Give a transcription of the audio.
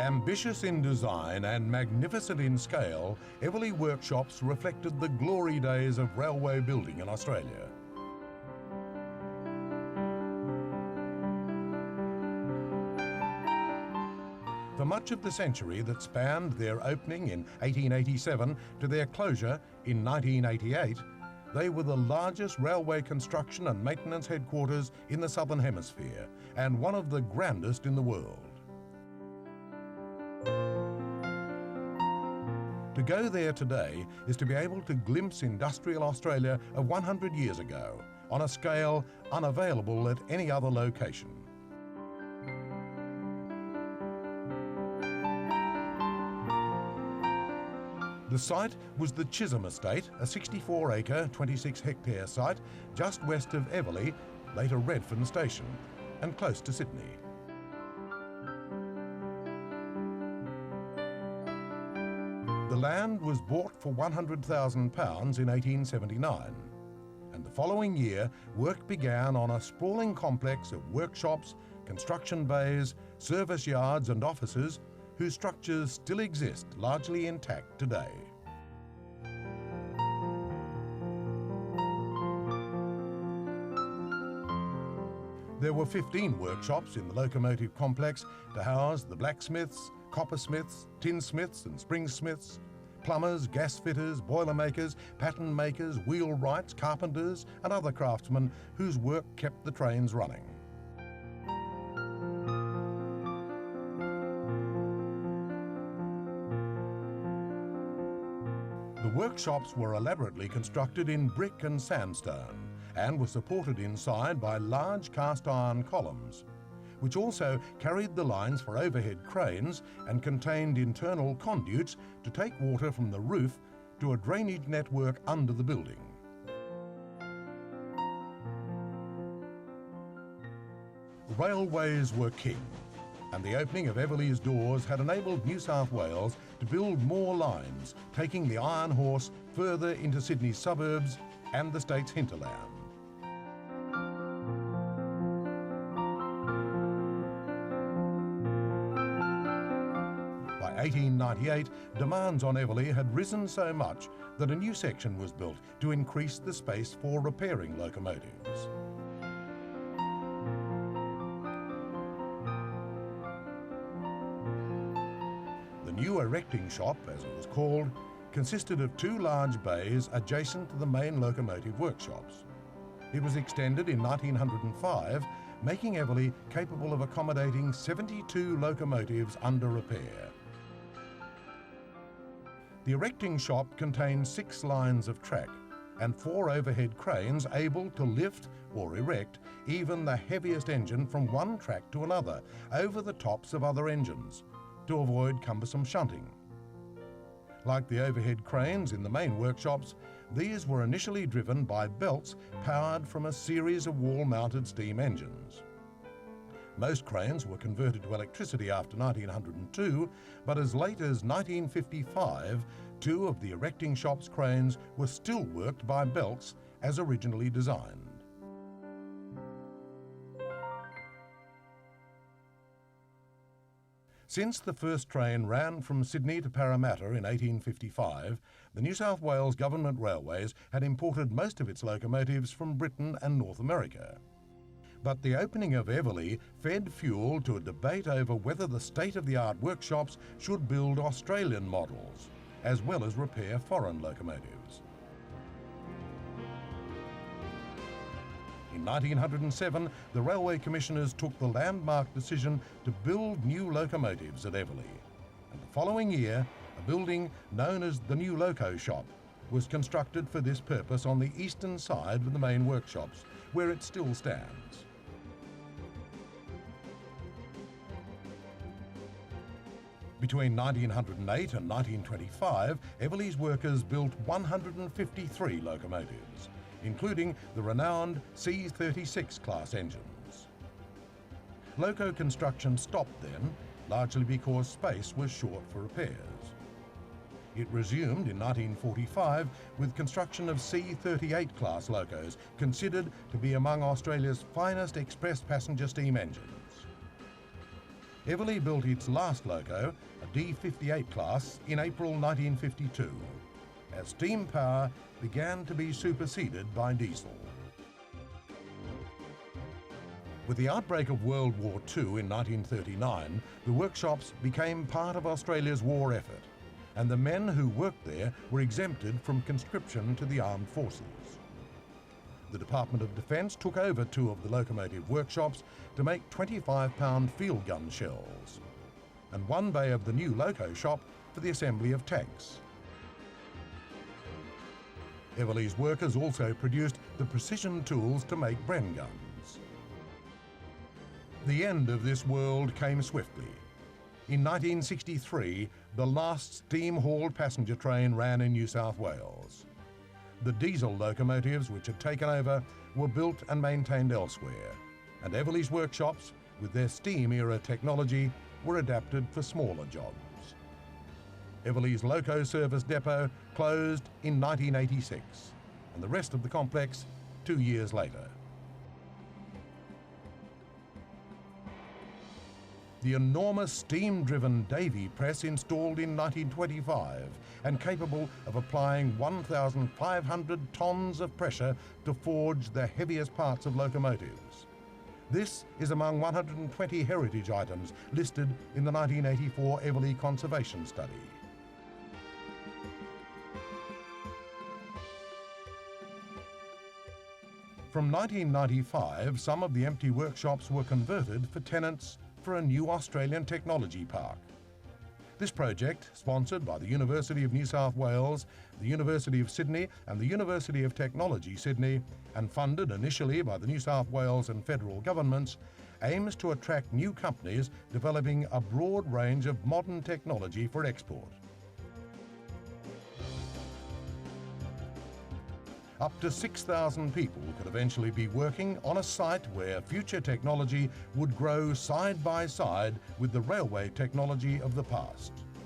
Ambitious in design and magnificent in scale, Eveleigh workshops reflected the glory days of railway building in Australia. For much of the century that spanned their opening in 1887 to their closure in 1988, they were the largest railway construction and maintenance headquarters in the Southern Hemisphere and one of the grandest in the world. To go there today is to be able to glimpse industrial Australia of 100 years ago on a scale unavailable at any other location. The site was the Chisholm Estate, a 64-acre, 26-hectare site just west of Eveleigh, later Redfern Station, and close to Sydney. The land was bought for £100,000 in 1879, and the following year work began on a sprawling complex of workshops, construction bays, service yards and offices whose structures still exist largely intact today. There were 15 workshops in the locomotive complex to house the blacksmiths, coppersmiths, tinsmiths and springsmiths, plumbers, gas fitters, boiler makers, pattern makers, wheelwrights, carpenters and other craftsmen whose work kept the trains running. The workshops were elaborately constructed in brick and sandstone and were supported inside by large cast iron columns, which also carried the lines for overhead cranes and contained internal conduits to take water from the roof to a drainage network under the building. Railways were king, and the opening of Eveleigh's doors had enabled New South Wales to build more lines, taking the Iron Horse further into Sydney's suburbs and the state's hinterland. By 1898, demands on Eveleigh had risen so much that a new section was built to increase the space for repairing locomotives. The new erecting shop, as it was called, consisted of two large bays adjacent to the main locomotive workshops. It was extended in 1905, making Eveleigh capable of accommodating 72 locomotives under repair. The erecting shop contained 6 lines of track and 4 overhead cranes able to lift or erect even the heaviest engine from one track to another over the tops of other engines to avoid cumbersome shunting. Like the overhead cranes in the main workshops, these were initially driven by belts powered from a series of wall-mounted steam engines. Most cranes were converted to electricity after 1902, but as late as 1955, 2 of the erecting shop's cranes were still worked by belts as originally designed. Since the first train ran from Sydney to Parramatta in 1855, the New South Wales Government Railways had imported most of its locomotives from Britain and North America. But the opening of Eveleigh fed fuel to a debate over whether the state-of-the-art workshops should build Australian models, as well as repair foreign locomotives. In 1907, the Railway Commissioners took the landmark decision to build new locomotives at Eveleigh, and the following year, a building known as the New Loco Shop was constructed for this purpose on the eastern side of the main workshops, where it still stands. Between 1908 and 1925, Eveleigh's workers built 153 locomotives, including the renowned C36 class engines. Loco construction stopped then, largely because space was short for repairs. It resumed in 1945 with construction of C38 class locos, considered to be among Australia's finest express passenger steam engines. Eveleigh built its last loco, a D58 class, in April 1952, as steam power began to be superseded by diesel. With the outbreak of World War II in 1939, the workshops became part of Australia's war effort, and the men who worked there were exempted from conscription to the armed forces. The Department of Defence took over 2 of the locomotive workshops to make 25-pound field gun shells, and 1 bay of the new loco shop for the assembly of tanks. Eveleigh's workers also produced the precision tools to make Bren guns. The end of this world came swiftly. In 1963, the last steam-hauled passenger train ran in New South Wales. The diesel locomotives which had taken over were built and maintained elsewhere, and Eveleigh's workshops, with their steam-era technology, were adapted for smaller jobs. Eveleigh's loco service depot closed in 1986, and the rest of the complex 2 years later. The enormous steam-driven Davy press installed in 1925 and capable of applying 1,500 tons of pressure to forge the heaviest parts of locomotives. This is among 120 heritage items listed in the 1984 Eveleigh Conservation Study. From 1995, some of the empty workshops were converted for tenants for a new Australian technology park. This project, sponsored by the University of New South Wales, the University of Sydney and the University of Technology Sydney, and funded initially by the New South Wales and federal governments, aims to attract new companies developing a broad range of modern technology for export. Up to 6,000 people could eventually be working on a site where future technology would grow side by side with the railway technology of the past.